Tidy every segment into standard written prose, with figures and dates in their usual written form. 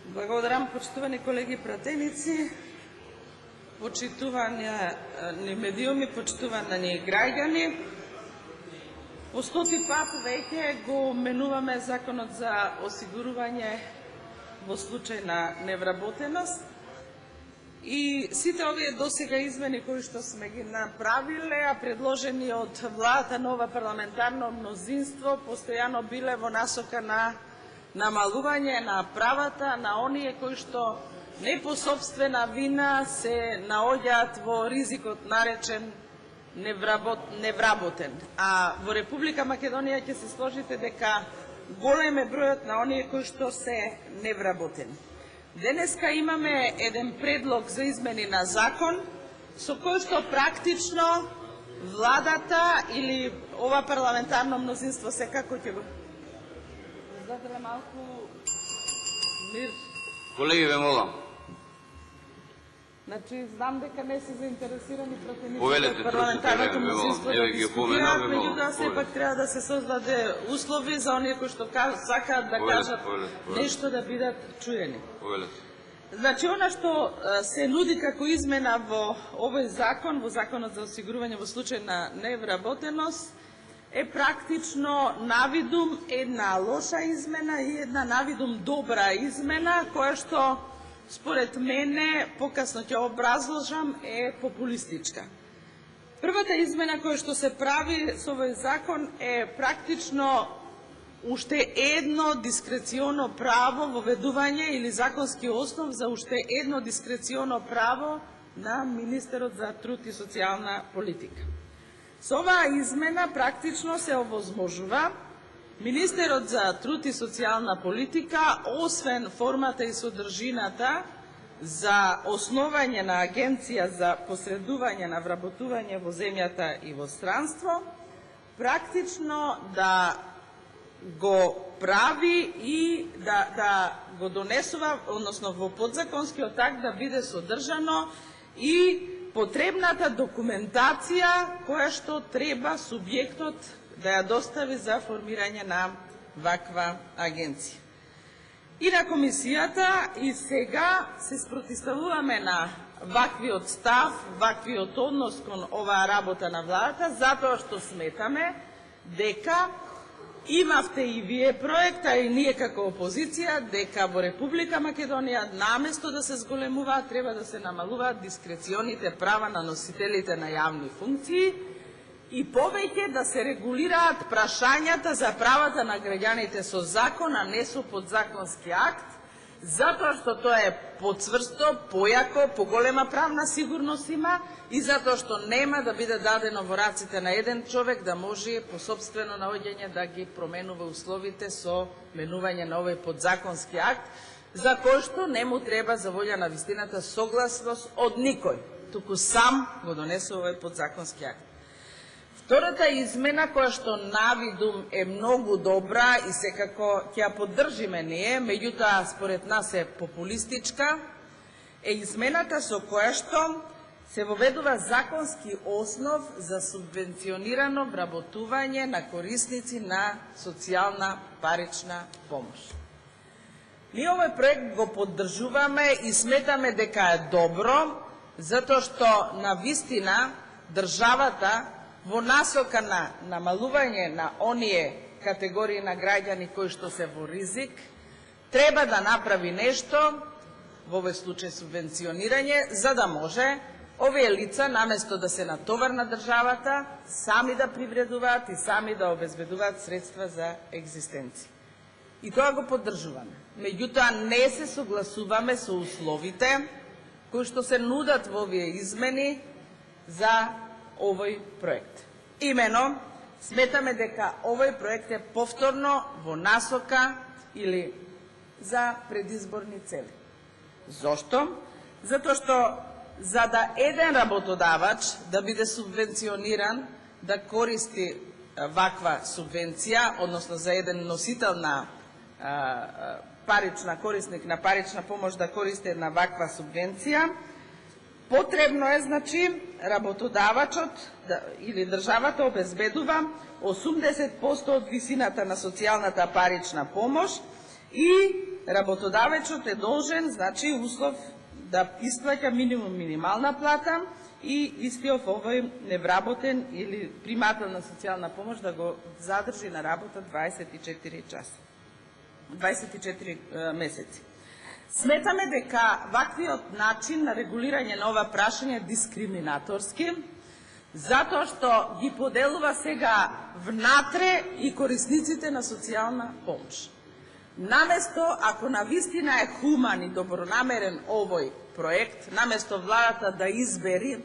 Благодарам, почитувани колеги пратеници, почитувани медиуми, почитувани граѓани. По 100-ти пат веќе го менуваме Законот за осигурување во случај на невработеност. И сите овие досега измени кои што сме ги направиле, а предложени од владата нова парламентарно мнозинство, постојано биле во насока на намалување на правата на оние кои што не по собствена вина се наоѓаат во ризикот наречен невработен. А во Република Македонија ќе се сложите дека голем е бројот на оние кои што се невработени. Денеска имаме еден предлог за измени на закон со кој што практично владата или ова парламентарно мнозинство секако ќе го заделе малку мир. Колеги, ве молам. Значи, знам дека не се заинтересирани пратеници од парламентарното мнозинство да дискутираат, меѓутоа сепак треба да се создаде услови за оние кои што сакаат да кажат нешто да бидат чуени. Значи, она што се нуди како измена во овој закон, во Законот за осигурување во случај на невработеност, е практично навидум една лоша измена и една навидум добра измена, која што според мене, покасно ќе образложам, е популистичка. Првата измена која што се прави со овој закон е практично уште едно дискреционо право воведување или законски основ за уште едно дискреционо право на министерот за труд и социјална политика. Со оваа измена практично се овозможува министерот за труд и социјална политика, освен формата и содржината за основање на агенција за посредување на вработување во земјата и во странство, практично да го прави и да го донесува, односно во подзаконскиот акт да биде содржано и потребната документација која што треба субјектот да ја достави за формирање на ваква агенција. И на комисијата и сега се спротивставуваме на ваквиот став, ваквиот однос кон оваа работа на владата, затоа што сметаме дека имавте и вие проекта и ние како опозиција, дека во Република Македонија наместо да се зголемуваат, треба да се намалуваат дискреционите права на носителите на јавни функции и повеќе да се регулираат прашањата за правата на граѓаните со закон, а не со подзаконски акт, затоа што тоа е поцврсто, појако, поголема правна сигурност има и затоа што нема да биде дадено во раците на еден човек да може по собствено наоѓање да ги променува условите со менување на овој подзаконски акт, за кој што не му треба за волја на вистината согласност од никој, туку сам го донесува овој подзаконски акт. Втората измена, која што навидум е многу добра и секако ќе ја поддржиме ние, меѓутоа според нас е популистичка, е измената со која што се воведува законски основ за субвенционирано вработување на корисници на социјална парична помош. Ние овој проект го поддржуваме и сметаме дека е добро, затоа што на вистина државата во насока на намалување на оние категории на граѓани кои што се во ризик, треба да направи нешто, во овој случај субвенционирање, за да може овие лица, наместо да се натовар на државата, сами да привредуваат и сами да обезбедуваат средства за екзистенција. И тоа го поддржуваме. Меѓутоа, не се согласуваме со условите кои што се нудат во овие измени за овој проект. Имено, сметаме дека овој проект е повторно во насока или за предизборни цели. Зошто? Затоа што за да еден работодавач да биде субвенциониран да користи ваква субвенција, односно за еден носител на парична корисник на парична помош да користи една ваква субвенција, потребно е, значи, работодавачот или државата обезбедува 80% од висината на социјалната парична помош и работодавачот е должен, значи, услов да исплаќа минимум минимална плата и истиот овој невработен или примател на социјална помош да го задржи на работа 24 часа. 24 месеци. Сметаме дека ваквиот начин на регулирање на ова прашање е дискриминаторски, затоа што ги поделува сега внатре и корисниците на социјална помош. Наместо, ако навистина е хуман и добронамерен овој проект, наместо владата да избери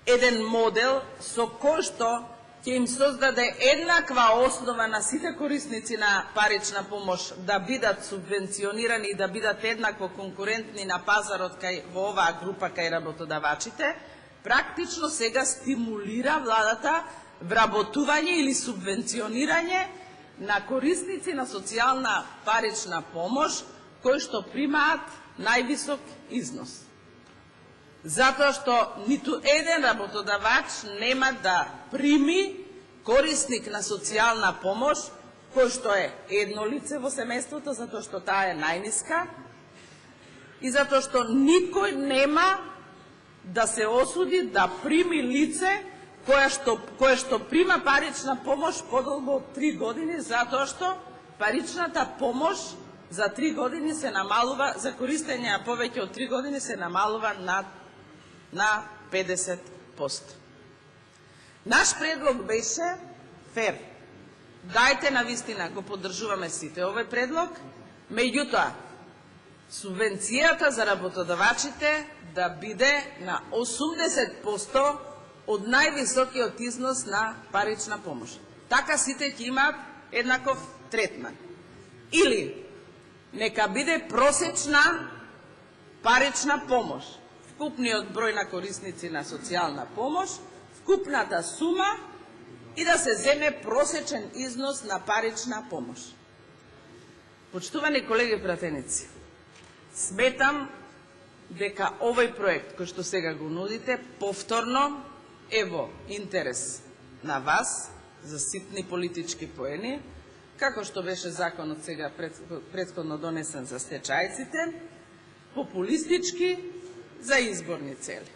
еден модел со кој што ќе им создаде еднаква основа на сите корисници на парична помош да бидат субвенционирани и да бидат еднакво конкурентни на пазарот во оваа група кај работодавачите, практично сега стимулира владата вработување или субвенционирање на корисници на социјална парична помош кои што примаат највисок износ. Затоа што ниту еден работодавач нема да прими корисник на социјална помош кој што е едно лице во семејството, затоа што таа е најниска и затоа што никој нема да се осуди да прими лице кое што прима парична помош подолго од 3 години, затоа што паричната помош за 3 години се намалува, за користење повеќе од 3 години се намалува на 50%. Наш предлог беше фер. Дајте навистина, го поддржуваме сите овој предлог, меѓутоа, субвенцијата за работодавачите да биде на 80% од највисокиот износ на парична помош. Така сите ќе имаат еднаков третман. Или нека биде просечна парична помош, вкупниот број на корисници на социјална помош, вкупната сума и да се земе просечен износ на парична помош. Почитувани колеги пратеници, сметам дека овој проект кој што сега го нудите повторно е во интерес на вас за ситни политички поени, како што беше законот сега претходно донесен за стечајците, популистички за изборни цели.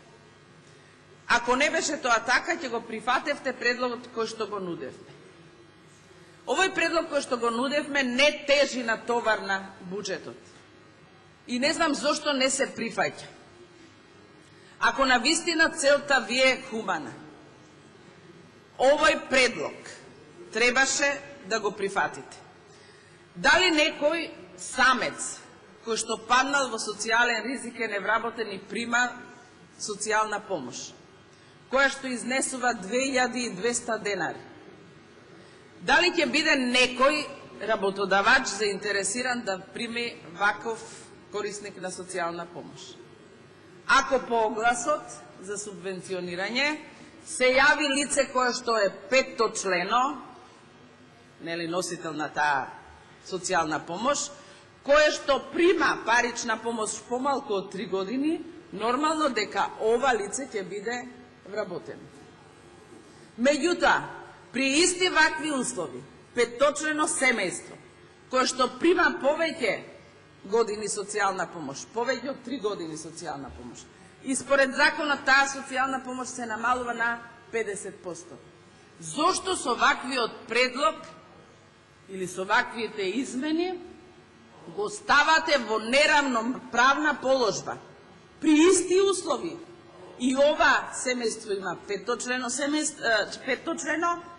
Ако не беше тоа така, ќе го прифатевте предлогот кој што го нудевме. Овој предлог кој што го нудевме не тежи на товар на буџетот. И не знам зошто не се прифаќа. Ако навистина целта ви е хумана, овој предлог требаше да го прифатите. Дали некој самец кој што паднал во социјален ризик е невработен и прима социјална помош, која што изнесува 2200 денари, дали ќе биде некој работодавач заинтересиран да прими ваков корисник на социјална помош? Ако по огласот за субвенционирање се јави лице кое што е петточлено, нели носител на таа социјална помош, кое што прима парична помош помалку од 3 години, нормално дека ова лице ќе биде вработено. Меѓутоа, при исти вакви услови, петточлено семејство, кое што прима повеќе години социјална помош, повеќе од 3 години социјална помош, и според законот таа социјална помош се намалува на 50%. Зошто со ваквиот предлог или со ваквите измени го ставате во неравноправна положба при исти услови? И ова семејство има петточлено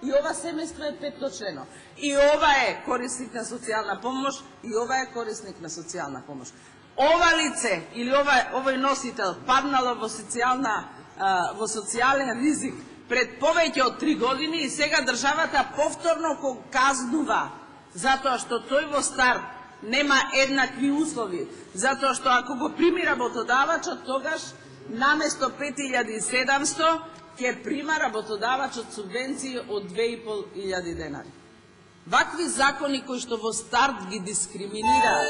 и ова семејство е петточлено. И ова е корисник на социјална помош и ова е корисник на социјална помош. Ова лице или овој носител паднало во социјален ризик пред повеќе од 3 години и сега државата повторно го казнува затоа што тој во старт нема еднакви услови, затоа што ако го прими работодавачот, тогаш наместо 5700 ќе прима работодавачот субвенции од 2500 денари. Вакви закони кои што во старт ги дискриминираат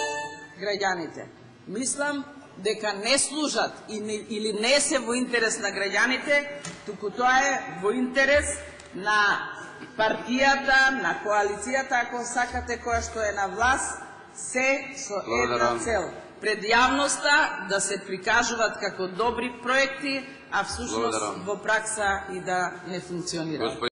граѓаните, мислам дека не служат или не се во интерес на граѓаните, туку тоа е во интерес на партијата, на коалицијата, ако сакате, која што е на власт, се со една цел. Пред јавноста да се прикажуваат како добри проекти, а всушност во пракса и да не функционираат.